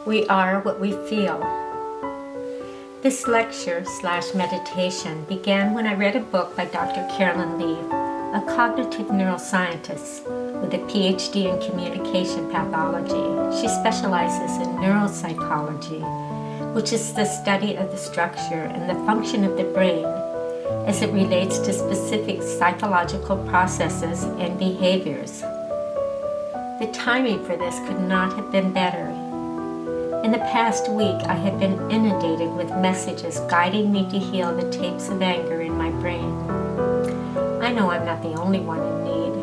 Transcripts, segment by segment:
We are what we feel. This lecture/meditation began when I read a book by Dr. Carolyn Leaf, a cognitive neuroscientist with a PhD in communication pathology. She specializes in neuropsychology, which is the study of the structure and the function of the brain as it relates to specific psychological processes and behaviors. The timing for this could not have been better. In the past week, I have been inundated with messages guiding me to heal the tapes of anger in my brain. I know I'm not the only one in need.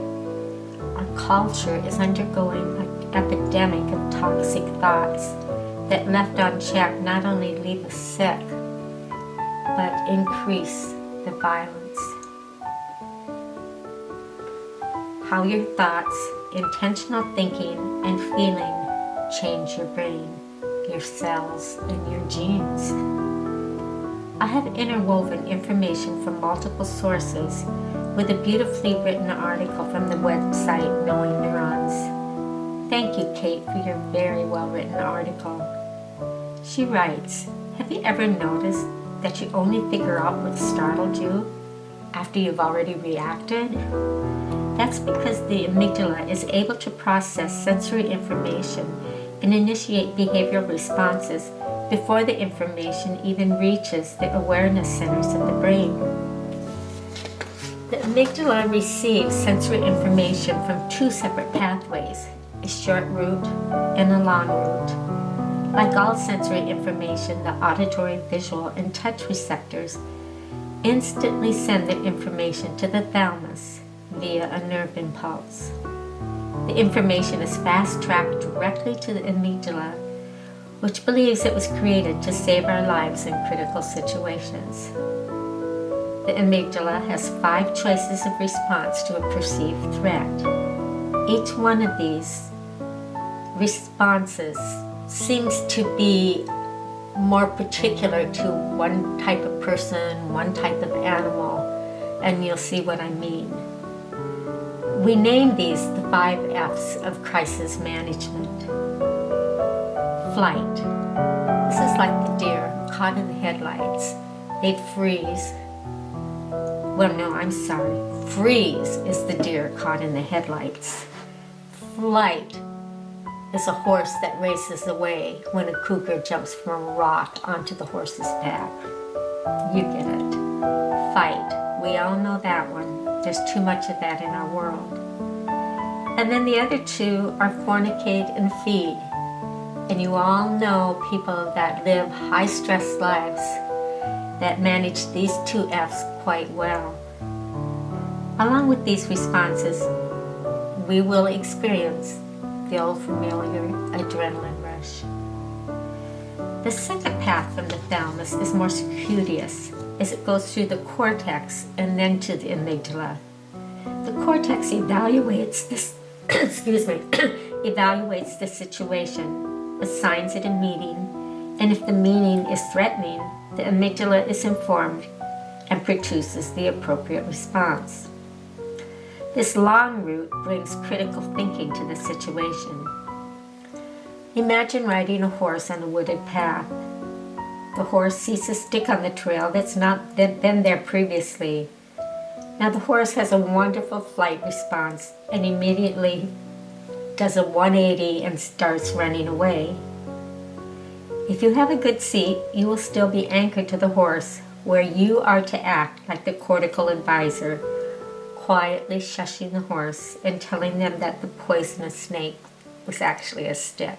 Our culture is undergoing an epidemic of toxic thoughts that, left unchecked, not only leave us sick, but increase the violence. How your thoughts, intentional thinking, and feeling change your brain, your cells, and your genes. I have interwoven information from multiple sources with a beautifully written article from the website Knowing Neurons. Thank you, Kate, for your very well-written article. She writes, have you ever noticed that you only figure out what startled you after you've already reacted? That's because the amygdala is able to process sensory information and initiate behavioral responses before the information even reaches the awareness centers of the brain. The amygdala receives sensory information from two separate pathways, a short route and a long route. Like all sensory information, the auditory, visual, and touch receptors instantly send the information to the thalamus via a nerve impulse. The information is fast-tracked directly to the amygdala, which believes it was created to save our lives in critical situations. The amygdala has 5 choices of response to a perceived threat. Each one of these responses seems to be more particular to one type of person, one type of animal, and you'll see what I mean. We name these the 5 F's of crisis management. Flight. This is like the deer caught in the headlights. They'd freeze. Well, no, I'm sorry. Freeze is the deer caught in the headlights. Flight is a horse that races away when a cougar jumps from a rock onto the horse's back. You get it. Fight. We all know that one. There's too much of that in our world. And then the other 2 are fornicate and feed. And you all know people that live high-stress lives that manage these 2 F's quite well. Along with these responses, we will experience the old familiar adrenaline rush. The second path from the thalamus is more circuitous as it goes through the cortex and then to the amygdala. The cortex evaluates this evaluates the situation, assigns it a meaning, and if the meaning is threatening, the amygdala is informed and produces the appropriate response. This long route brings critical thinking to the situation. Imagine riding a horse on a wooded path. The horse sees a stick on the trail that's not been there previously. Now the horse has a wonderful flight response and immediately does a 180 and starts running away. If you have a good seat, you will still be anchored to the horse, where you are to act like the cortical advisor, quietly shushing the horse and telling them that the poisonous snake was actually a stick.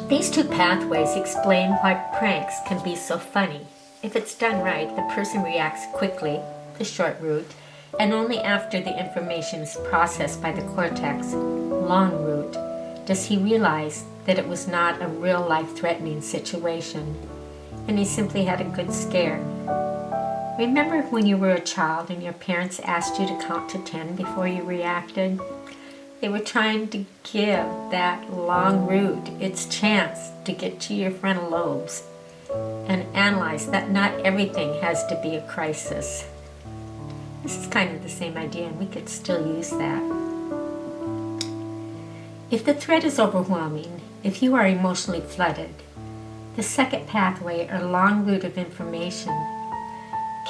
These 2 pathways explain why pranks can be so funny. If it's done right, the person reacts quickly, the short route, and only after the information is processed by the cortex, long route, does he realize that it was not a real life-threatening situation, and he simply had a good scare. Remember when you were a child and your parents asked you to count to 10 before you reacted? They were trying to give that long route its chance to get to your frontal lobes and analyze that not everything has to be a crisis. This is kind of the same idea, and we could still use that. If the threat is overwhelming, if you are emotionally flooded, the second pathway or long route of information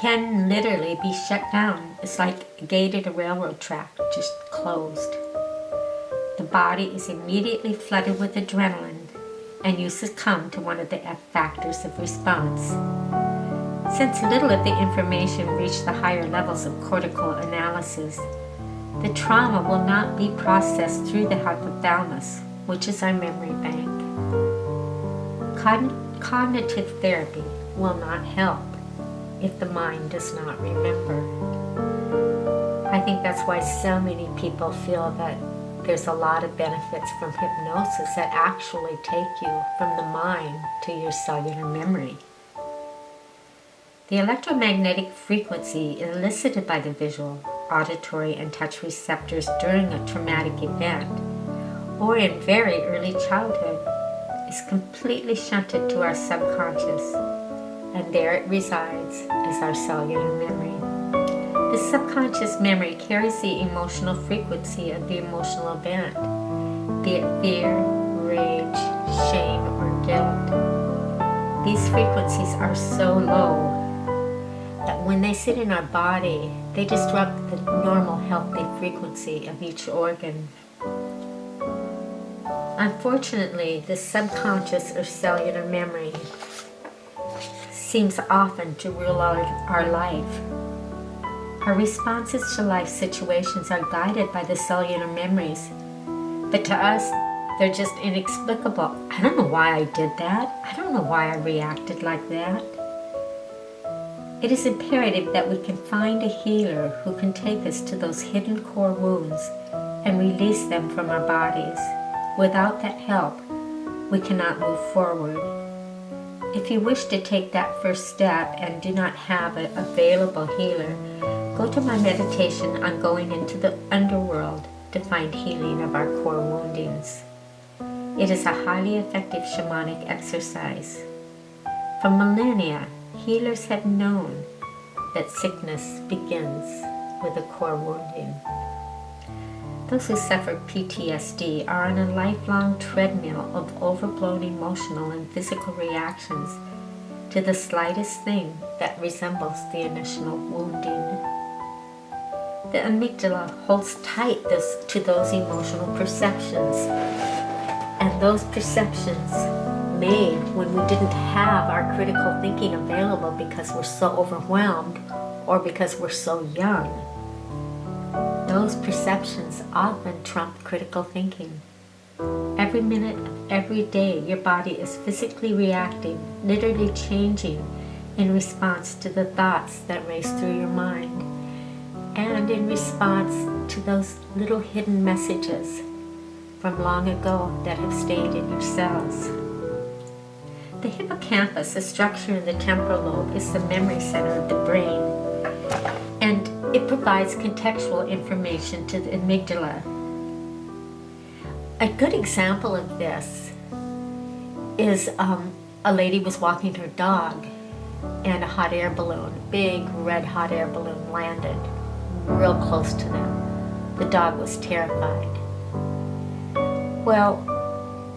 can literally be shut down. It's like a gate at a railroad track, just closed. The body is immediately flooded with adrenaline, and you succumb to one of the F factors of response. Since little of the information reached the higher levels of cortical analysis, the trauma will not be processed through the hypothalamus, which is our memory bank. Cognitive therapy will not help if the mind does not remember. I think that's why so many people feel that there's a lot of benefits from hypnosis that actually take you from the mind to your cellular memory. The electromagnetic frequency elicited by the visual, auditory, and touch receptors during a traumatic event or in very early childhood is completely shunted to our subconscious, and there it resides as our cellular memory. The subconscious memory carries the emotional frequency of the emotional event, be it fear, rage, shame, or guilt. These frequencies are so low that when they sit in our body, they disrupt the normal healthy frequency of each organ. Unfortunately, the subconscious or cellular memory seems often to rule our life. Our responses to life situations are guided by the cellular memories, but to us, they're just inexplicable. I don't know why I did that. I don't know why I reacted like that. It is imperative that we can find a healer who can take us to those hidden core wounds and release them from our bodies. Without that help, we cannot move forward. If you wish to take that first step and do not have an available healer, go to my meditation on going into the underworld to find healing of our core woundings. It is a highly effective shamanic exercise. For millennia, healers have known that sickness begins with a core wounding. Those who suffer PTSD are on a lifelong treadmill of overblown emotional and physical reactions to the slightest thing that resembles the initial wounding. The amygdala holds tight to those emotional perceptions, and those perceptions made when we didn't have our critical thinking available because we're so overwhelmed or because we're so young. Those perceptions often trump critical thinking. Every minute of every day, your body is physically reacting, literally changing in response to the thoughts that race through your mind, and in response to those little hidden messages from long ago that have stayed in your cells. The hippocampus, a structure in the temporal lobe, is the memory center of the brain, and it provides contextual information to the amygdala. A good example of this is a lady was walking her dog, and a hot air balloon, big red hot air balloon, landed real close to them. The dog was terrified. Well,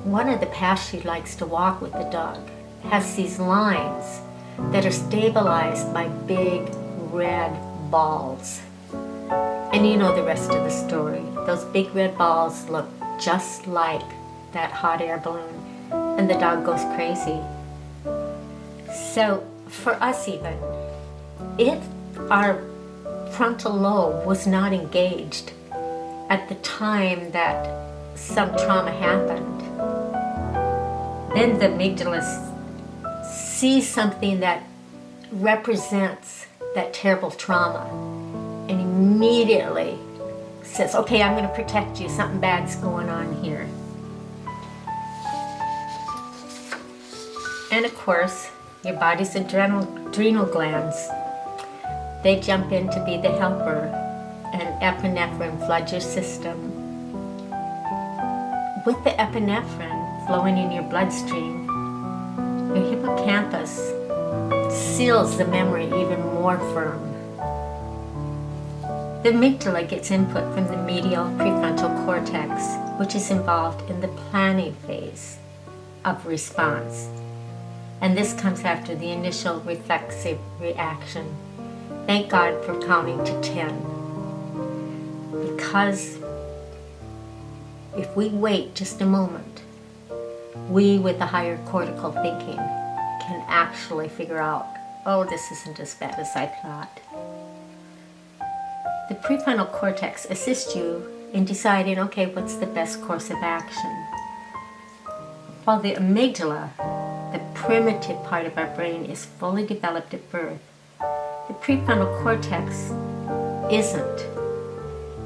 one of the paths she likes to walk with the dog has these lines that are stabilized by big red balls. And you know the rest of the story. Those big red balls look just like that hot air balloon, and the dog goes crazy. So for us even, if our frontal lobe was not engaged at the time that some trauma happened, then the amygdala sees something that represents that terrible trauma and immediately says, okay, I'm going to protect you, something bad's going on here. And of course, your body's adrenal glands, they jump in to be the helper, and epinephrine floods your system. With the epinephrine flowing in your bloodstream, your hippocampus seals the memory even more firm. The amygdala gets input from the medial prefrontal cortex, which is involved in the planning phase of response. And this comes after the initial reflexive reaction. Thank God for counting to 10. Because if we wait just a moment, we with the higher cortical thinking can actually figure out, oh, this isn't as bad as I thought. The prefrontal cortex assists you in deciding, okay, what's the best course of action? While the amygdala, the primitive part of our brain, is fully developed at birth, the prefrontal cortex isn't.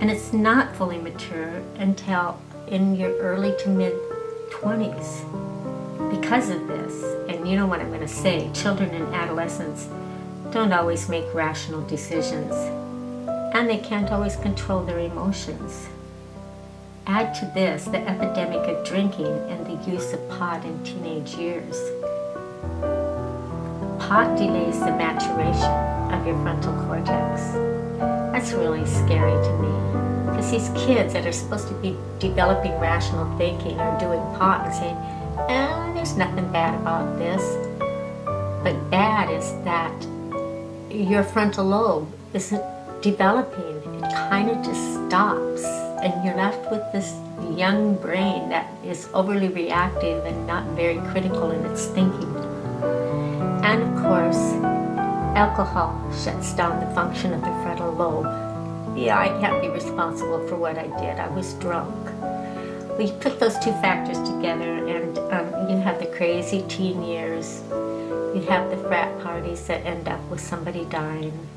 And it's not fully mature until in your early to mid 20s. Because of this, and you know what I'm going to say, children and adolescents don't always make rational decisions, and they can't always control their emotions. Add to this the epidemic of drinking and the use of pot in teenage years. Pot delays the maturation of your frontal cortex. That's really scary to me, because these kids that are supposed to be developing rational thinking are doing pot and saying, there's nothing bad about this. But bad is that your frontal lobe isn't developing. It kind of just stops, and you're left with this young brain that is overly reactive and not very critical in its thinking. And of course, alcohol shuts down the function of the frontal lobe. Yeah, I can't be responsible for what I did. I was drunk. We put those two factors together, and you have the crazy teen years. You have the frat parties that end up with somebody dying.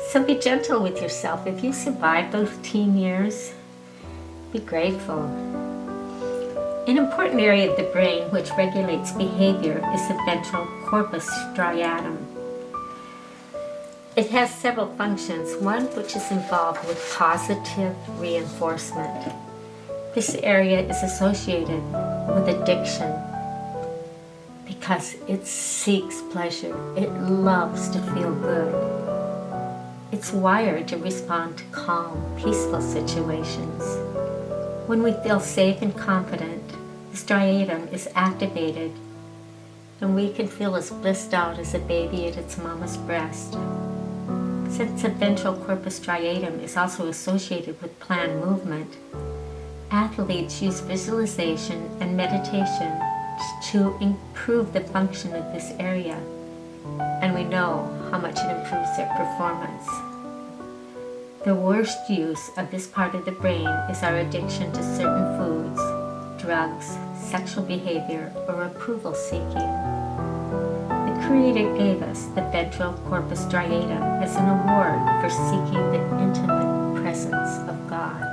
So be gentle with yourself. If you survive those teen years, be grateful. An important area of the brain which regulates behavior is the ventral corpus striatum. It has several functions, one which is involved with positive reinforcement. This area is associated with addiction because it seeks pleasure. It loves to feel good. It's wired to respond to calm, peaceful situations. When we feel safe and confident, the striatum is activated, and we can feel as blissed out as a baby at its mama's breast. Since the ventral corpus striatum is also associated with planned movement, athletes use visualization and meditation to improve the function of this area, and we know how much it improves their performance. The worst use of this part of the brain is our addiction to certain foods, drugs, sexual behavior, or approval seeking. The Creator gave us the ventral corpus striatum as an award for seeking the intimate presence of God.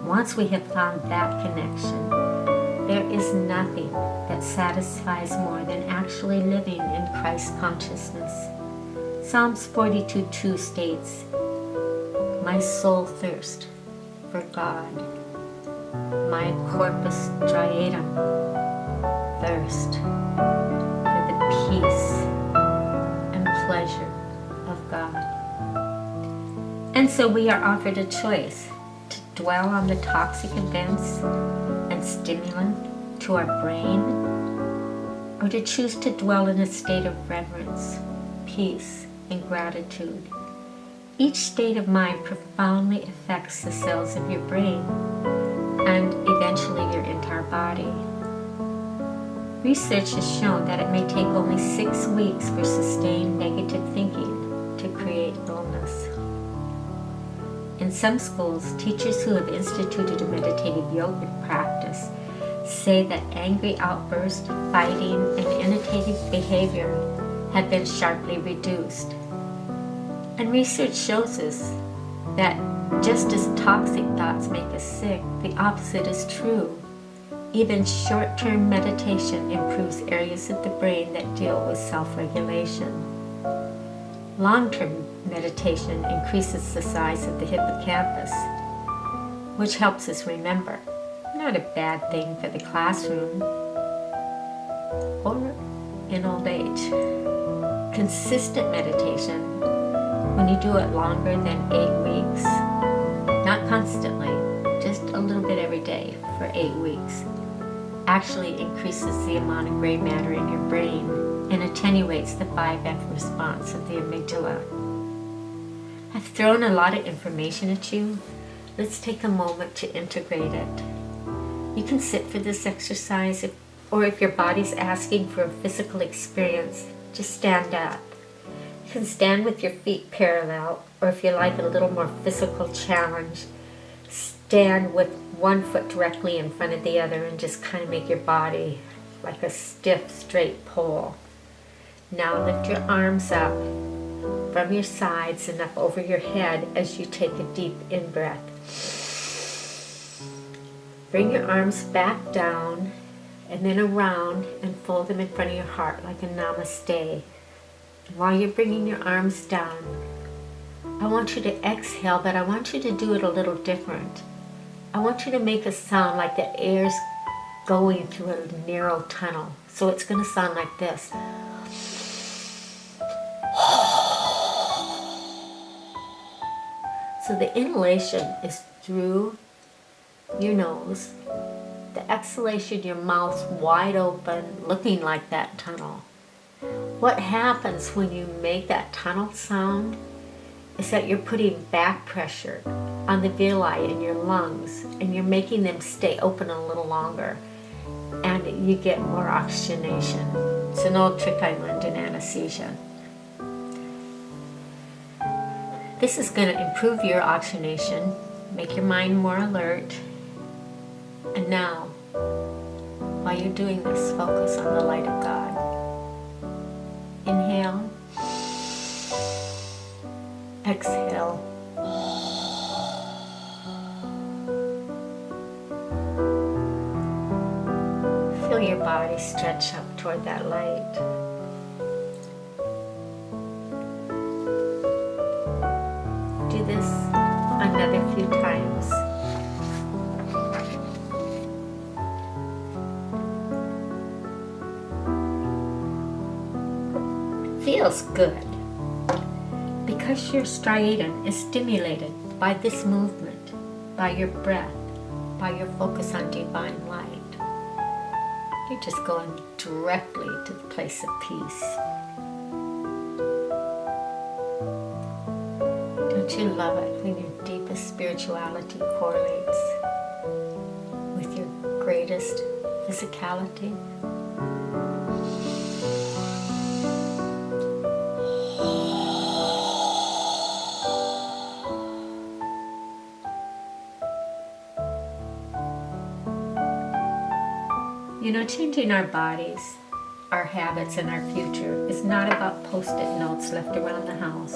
Once we have found that connection, there is nothing that satisfies more than actually living in Christ consciousness. Psalms 42:2 states, "My soul thirsts for God. My corpus striatum thirst for the peace and pleasure of God." And so we are offered a choice to dwell on the toxic events and stimulant to our brain, or to choose to dwell in a state of reverence, peace, and gratitude. Each state of mind profoundly affects the cells of your brain and eventually your entire body. Research has shown that it may take only 6 weeks for sustained negative thinking to create illness. In some schools, teachers who have instituted a meditative yoga practice say that angry outbursts, fighting, and imitative behavior have been sharply reduced. And research shows us that just as toxic thoughts make us sick, the opposite is true. Even short-term meditation improves areas of the brain that deal with self-regulation. Long-term meditation increases the size of the hippocampus, which helps us remember. Not a bad thing for the classroom or in old age. Consistent meditation when you do it longer than 8 weeks, not constantly, just a little bit every day for 8 weeks, actually increases the amount of gray matter in your brain and attenuates the 5F response of the amygdala. I've thrown a lot of information at you. Let's take a moment to integrate it. You can sit for this exercise, or if your body's asking for a physical experience, just stand up. You can stand with your feet parallel, or if you like a little more physical challenge, stand with one foot directly in front of the other and just kind of make your body like a stiff, straight pole. Now lift your arms up from your sides and up over your head as you take a deep in-breath. Bring your arms back down and then around and fold them in front of your heart like a namaste. While you're bringing your arms down, I want you to exhale, but I want you to do it a little different. I want you to make a sound like the air's going through a narrow tunnel. So it's going to sound like this. So the inhalation is through your nose. The exhalation, your mouth wide open, looking like that tunnel. What happens when you make that tunnel sound is that you're putting back pressure on the villi in your lungs and you're making them stay open a little longer, and you get more oxygenation. It's an old trick I learned in anesthesia. This is going to improve your oxygenation, make your mind more alert. And now, while you're doing this, focus on the light of God. Inhale. Exhale. Feel your body stretch up toward that light. Do this another few times. Feels good because your striatum is stimulated by this movement, by your breath, by your focus on divine light. You're just going directly to the place of peace. Don't you love it when your deepest spirituality correlates with your greatest physicality? You know, changing our bodies, our habits, and our future is not about post-it notes left around the house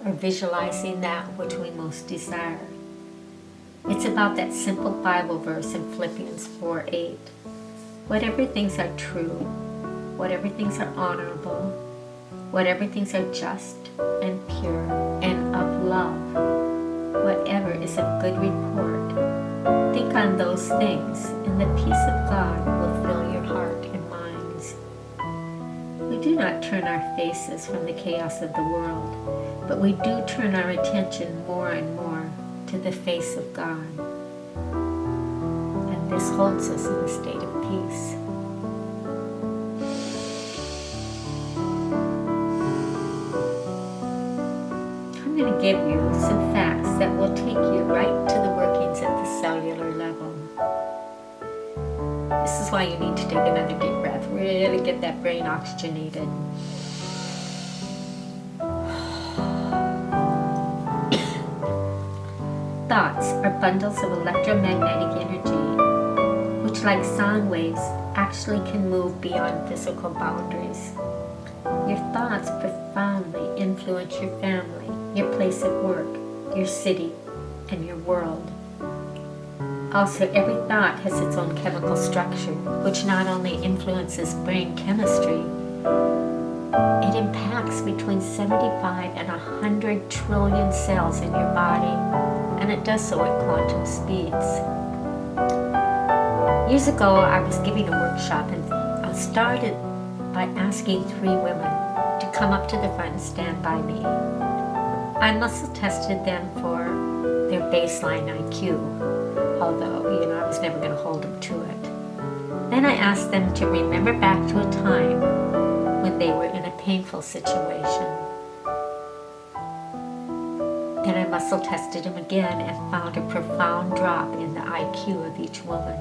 or visualizing that which we most desire. It's about that simple Bible verse in Philippians 4:8. Whatever things are true, whatever things are honorable, whatever things are just and pure and of love, whatever is of good report, think on those things, and the peace of God will fill your heart and minds. We do not turn our faces from the chaos of the world, but we do turn our attention more and more to the face of God. And this holds us in a state of peace. I'm going to give you some facts that will take you right to the workings at the cellular level. This is why you need to take another deep breath, really get that brain oxygenated. Thoughts are bundles of electromagnetic energy, which, like sound waves, actually can move beyond physical boundaries. Your thoughts profoundly influence your family, your place of work, your city, and your world. Also, every thought has its own chemical structure, which not only influences brain chemistry, it impacts between 75 and 100 trillion cells in your body, and it does so at quantum speeds. Years ago, I was giving a workshop, and I started by asking 3 women to come up to the front and stand by me. I muscle tested them for their baseline IQ, although, I was never going to hold them to it. Then I asked them to remember back to a time when they were in a painful situation. Then I muscle tested them again and found a profound drop in the IQ of each woman.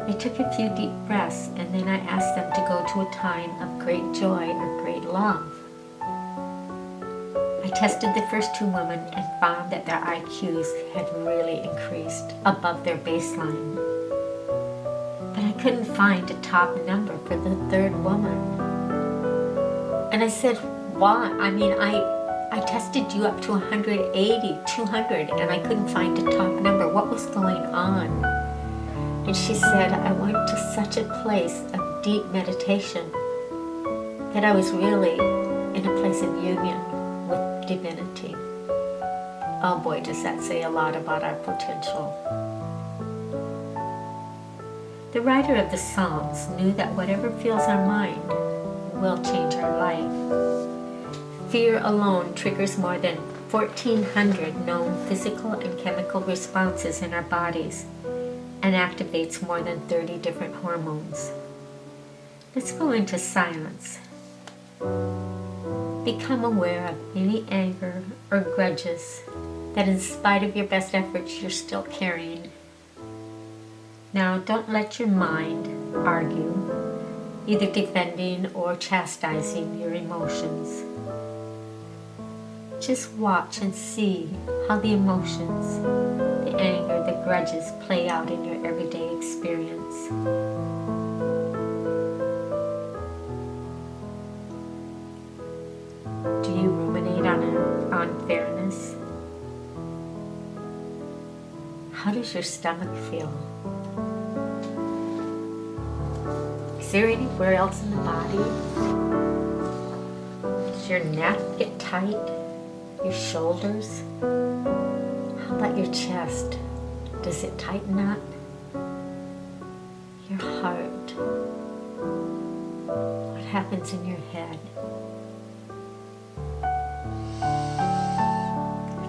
They took a few deep breaths, and then I asked them to go to a time of great joy or great love. I tested the first two women and found that their IQs had really increased above their baseline. But I couldn't find a top number for the third woman. And I said, why? I tested you up to 180, 200, and I couldn't find a top number. What was going on? And she said, I went to such a place of deep meditation that I was really in a place of union with divinity. Oh boy, does that say a lot about our potential. The writer of the Psalms knew that whatever fills our mind will change our life. Fear alone triggers more than 1,400 known physical and chemical responses in our bodies and activates more than 30 different hormones. Let's go into silence. Become aware of any anger or grudges that in spite of your best efforts you're still carrying. Now don't let your mind argue, either defending or chastising your emotions. Just watch and see how the emotions, the anger, the grudges play out in your everyday experience. Do you ruminate on unfairness? How does your stomach feel? Is there anywhere else in the body? Does your neck get tight? Your shoulders? How about your chest? Does it tighten up? Your heart? What happens in your head?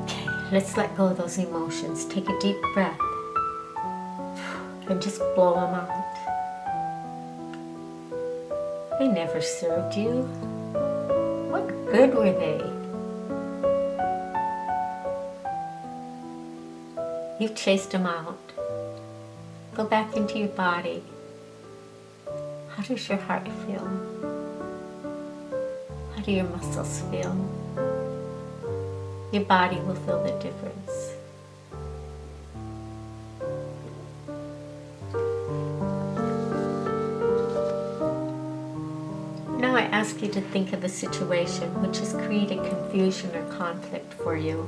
Okay, let's let go of those emotions. Take a deep breath and just blow them out. They never served you. What good were they? You've chased them out. Go back into your body. How does your heart feel? How do your muscles feel? Your body will feel the difference. Now I ask you to think of a situation which has created confusion or conflict for you.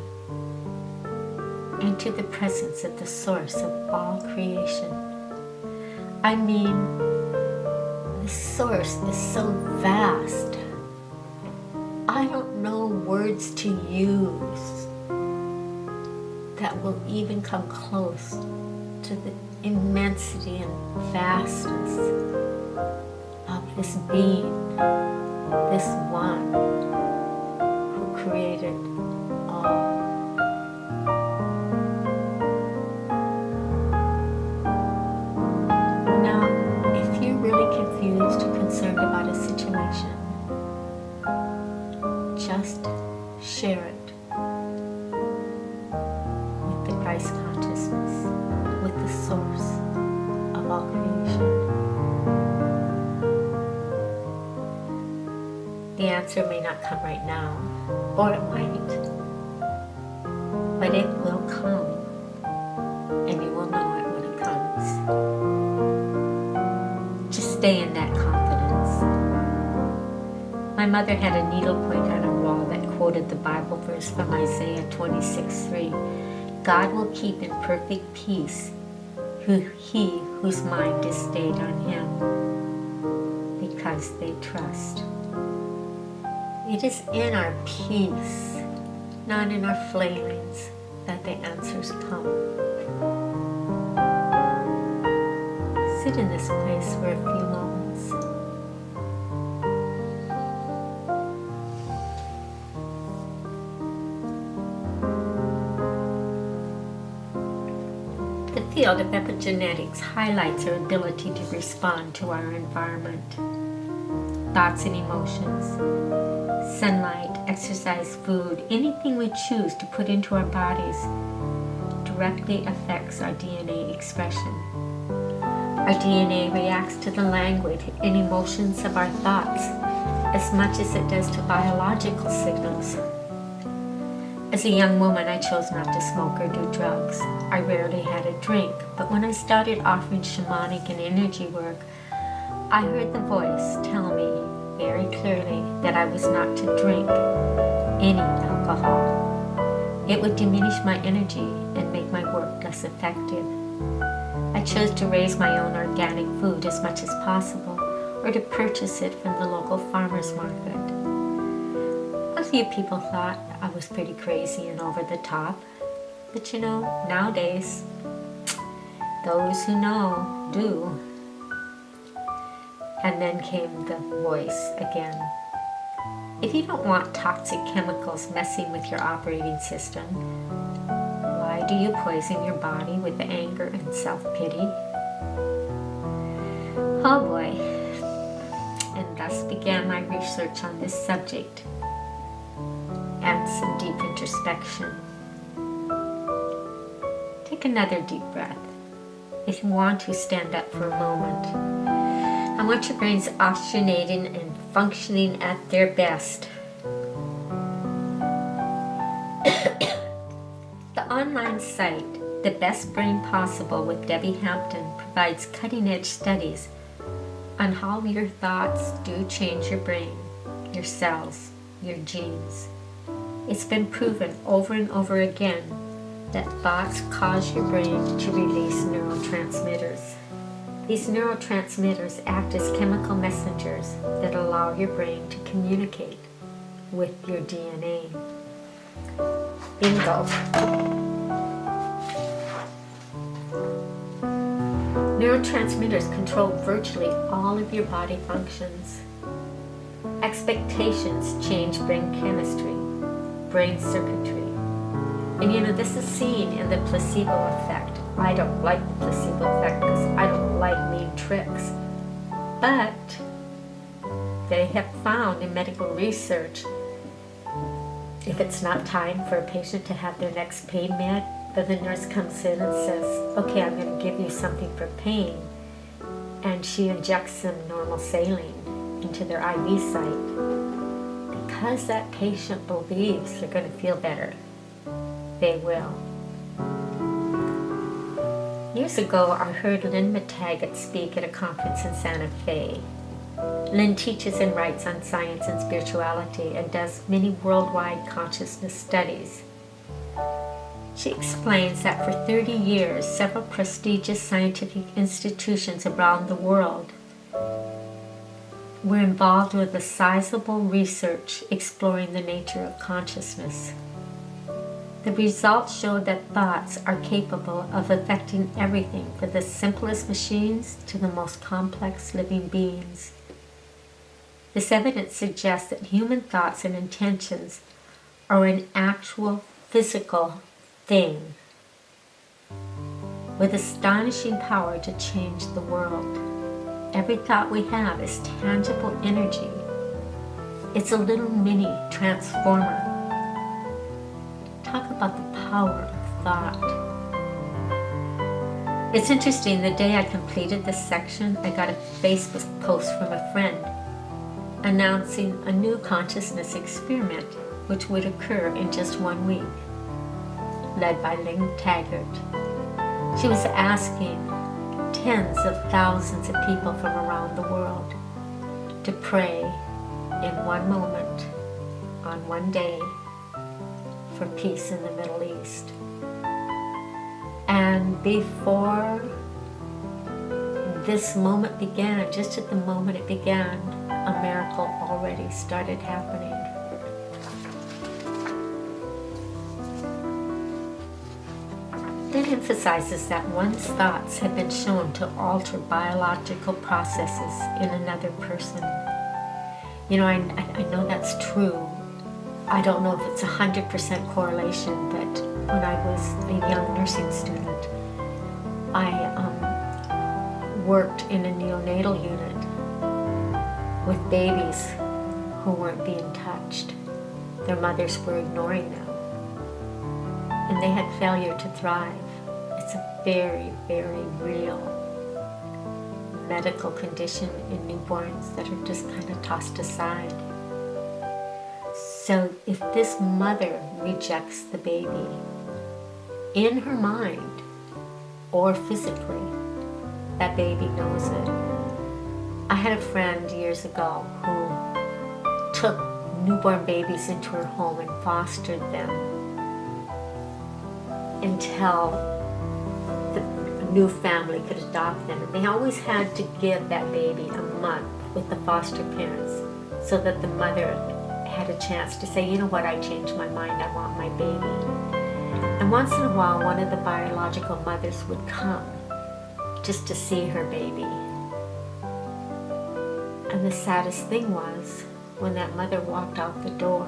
Enter the presence of the source of all creation. The source is so vast. I don't know words to use that will even come close to the immensity and vastness of this being, this one who created all. Concerned about a situation, just share it with the Christ consciousness, with the source of all creation. The answer may not come right now, or it might, but it will come, and you will know it when it comes. Just stay in that confidence. My mother had a needlepoint on her wall that quoted the Bible verse from Isaiah 26:3. God will keep in perfect peace he whose mind is stayed on him, because they trust. It is in our peace, not in our flailings, that the answers come. Sit in this place for a few moments. field of epigenetics highlights our ability to respond to our environment. Thoughts and emotions, sunlight, exercise, food, anything we choose to put into our bodies directly affects our DNA expression. Our DNA reacts to the language and emotions of our thoughts as much as it does to biological signals. As a young woman, I chose not to smoke or do drugs. I rarely had a drink, but when I started offering shamanic and energy work, I heard the voice tell me very clearly that I was not to drink any alcohol. It would diminish my energy and make my work less effective. I chose to raise my own organic food as much as possible, or to purchase it from the local farmer's market. A few people thought I was pretty crazy and over the top, but nowadays, those who know do. And then came the voice again. If you don't want toxic chemicals messing with your operating system, why do you poison your body with anger and self-pity? Oh boy. And thus began my research on this subject and some deep introspection. Take another deep breath. If you want to, stand up for a moment. I want your brains oxygenating and functioning at their best. The online site, The Best Brain Possible with Debbie Hampton, provides cutting-edge studies on how your thoughts do change your brain, your cells, your genes. It's been proven over and over again that thoughts cause your brain to release neurotransmitters. These neurotransmitters act as chemical messengers that allow your brain to communicate with your DNA. Bingo. Neurotransmitters control virtually all of your body functions. Expectations change brain chemistry, brain circuitry. And this is seen in the placebo effect. I don't like the placebo effect because I don't like mean tricks. But they have found in medical research, if it's not time for a patient to have their next pain med, but the nurse comes in and says, okay, I'm going to give you something for pain, and she injects some normal saline into their IV site, because that patient believes they're going to feel better, they will. Years ago, I heard Lynn McTaggart speak at a conference in Santa Fe. Lynn teaches and writes on science and spirituality and does many worldwide consciousness studies. She explains that for 30 years, several prestigious scientific institutions around the world were involved with a sizable research exploring the nature of consciousness. The results showed that thoughts are capable of affecting everything from the simplest machines to the most complex living beings. This evidence suggests that human thoughts and intentions are an actual physical thing with astonishing power to change the world. Every thought we have is tangible energy. It's a little mini transformer. Talk about the power of thought. It's interesting, the day I completed this section, I got a Facebook post from a friend announcing a new consciousness experiment which would occur in just 1 week, led by Lynn McTaggart. She was asking tens of thousands of people from around the world to pray in one moment, on one day, for peace in the Middle East. And before this moment began, just at the moment it began, a miracle already started happening. It emphasizes that one's thoughts have been shown to alter biological processes in another person. I know that's true. I don't know if it's 100% correlation, but when I was a young nursing student, I worked in a neonatal unit with babies who weren't being touched. Their mothers were ignoring them, and they had failure to thrive. It's a very, very real medical condition in newborns that are just kind of tossed aside. So if this mother rejects the baby in her mind or physically, that baby knows it. I had a friend years ago who took newborn babies into her home and fostered them until the new family could adopt them. And they always had to give that baby a month with the foster parents so that the mother had a chance to say, you know what, I changed my mind, I want my baby. And once in a while, one of the biological mothers would come just to see her baby. And the saddest thing was, when that mother walked out the door,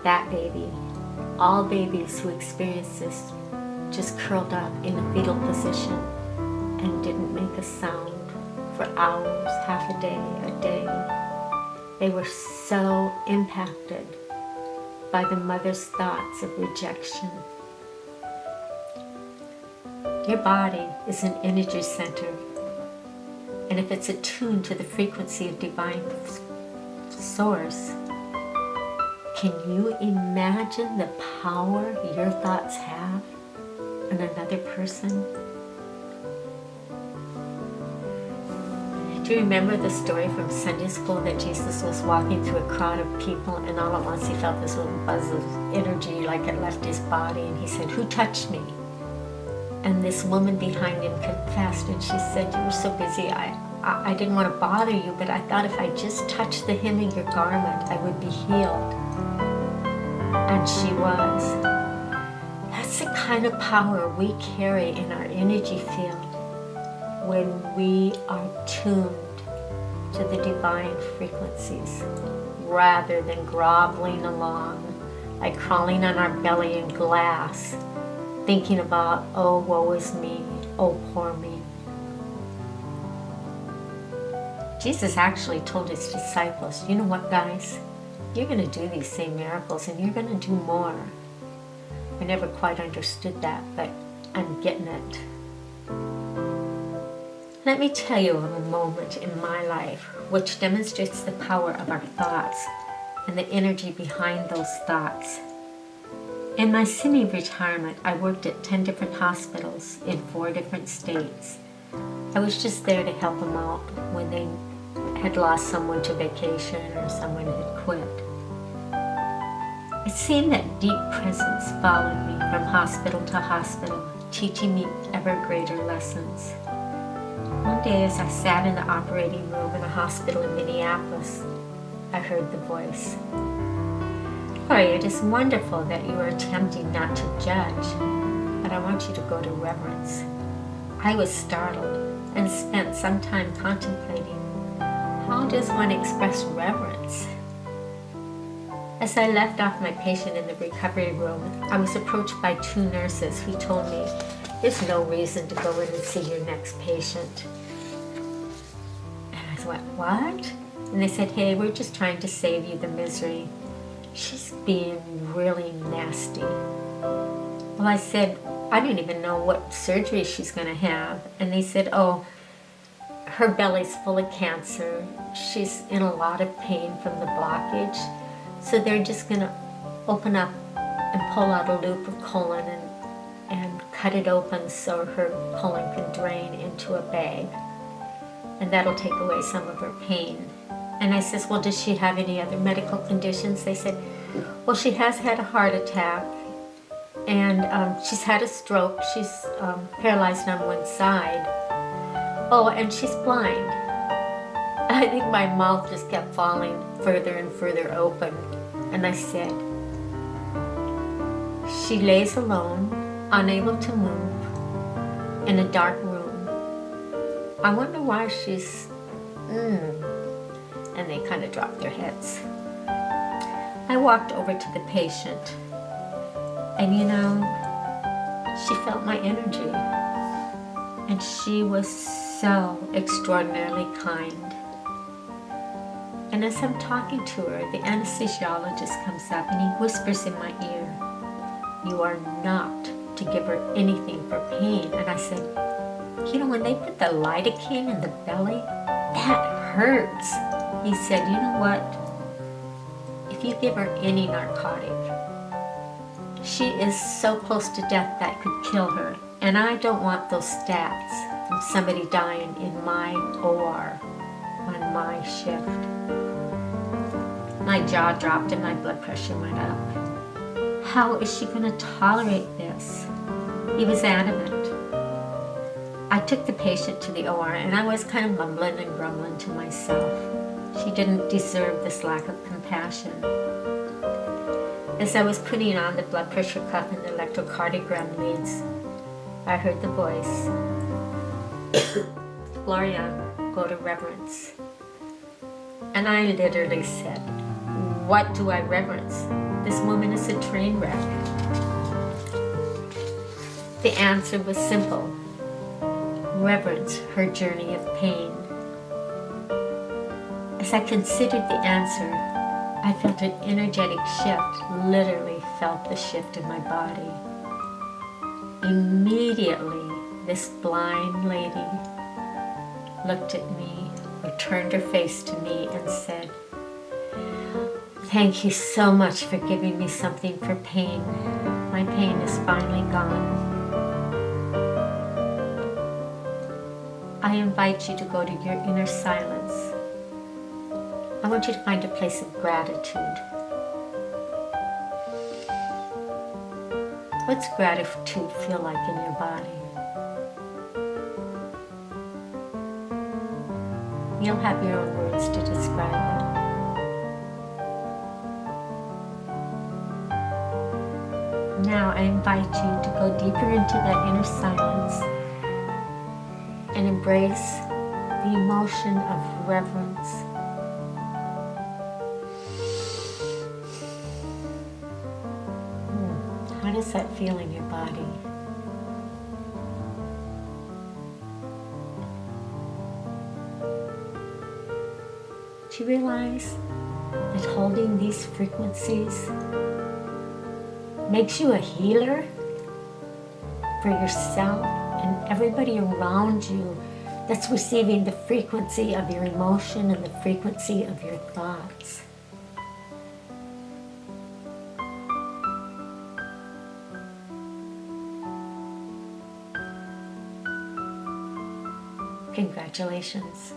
that baby, all babies who experience this, just curled up in a fetal position and didn't make a sound for hours, half a day. They were so impacted by the mother's thoughts of rejection. Your body is an energy center, and if it's attuned to the frequency of divine source, can you imagine the power your thoughts have on another person? Do you remember the story from Sunday school that Jesus was walking through a crowd of people, and all at once he felt this little buzz of energy like it left his body, and he said, "Who touched me?" And this woman behind him confessed, and she said, "You were so busy, I didn't want to bother you, but I thought if I just touched the hem of your garment, I would be healed." And she was. That's the kind of power we carry in our energy field when we are tuned to the divine frequencies, rather than groveling along, like crawling on our belly in glass, thinking about, oh, woe is me, oh, poor me. Jesus actually told his disciples, you know what, guys? You're going to do these same miracles, and you're going to do more. I never quite understood that, but I'm getting it. Let me tell you of a moment in my life which demonstrates the power of our thoughts and the energy behind those thoughts. In my semi-retirement, I worked at 10 different hospitals in 4 different states. I was just there to help them out when they had lost someone to vacation or someone had quit. It seemed that deep presence followed me from hospital to hospital, teaching me ever greater lessons. One day, as I sat in the operating room in a hospital in Minneapolis, I heard the voice. "Lori, it is wonderful that you are attempting not to judge, but I want you to go to reverence." I was startled and spent some time contemplating, how does one express reverence? As I left off my patient in the recovery room, I was approached by 2 nurses who told me, "There's no reason to go in and see your next patient." And I thought, what? And they said, "Hey, we're just trying to save you the misery. She's being really nasty." Well, I said, "I don't even know what surgery she's going to have." And they said, "Oh, her belly's full of cancer. She's in a lot of pain from the blockage. So they're just going to open up and pull out a loop of colon and cut it open so her colon can drain into a bag. And that'll take away some of her pain." And I says, "Well, does she have any other medical conditions?" They said, "Well, she has had a heart attack, and she's had a stroke. She's paralyzed on one side. Oh, and she's blind." I think my mouth just kept falling further and further open. And I said, "She lays alone, unable to move, in a dark room. I wonder why she's..." And they kind of dropped their heads. I walked over to the patient. And you know, She felt my energy. And she was so extraordinarily kind. And as I'm talking to her, the anesthesiologist comes up and he whispers in my ear, "You are not to give her anything for pain." And I said, "You know, when they put the lidocaine in the belly, that hurts." He said, "You know what? If you give her any narcotic, she is so close to death that could kill her. And I don't want those stats from somebody dying in my OR on my shift." My jaw dropped and my blood pressure went up. How is she going to tolerate this? He was adamant. I took the patient to the OR and I was kind of mumbling and grumbling to myself. She didn't deserve this lack of compassion. As I was putting on the blood pressure cuff and the electrocardiogram leads, I heard the voice, "Gloria, go to reverence." And I literally said, "What do I reverence? This woman is a train wreck." The answer was simple. Reverence her journey of pain. As I considered the answer, I felt an energetic shift, literally felt the shift in my body. Immediately, this blind lady looked at me, or turned her face to me and said, "Thank you so much for giving me something for pain. My pain is finally gone." I invite you to go to your inner silence. I want you to find a place of gratitude. What's gratitude feel like in your body? You'll have your own words to describe it. Now I invite you to go deeper into that inner silence and embrace the emotion of reverence. How does that feel in your body? Do you realize that holding these frequencies makes you a healer for yourself and everybody around you that's receiving the frequency of your emotion and the frequency of your thoughts? Congratulations.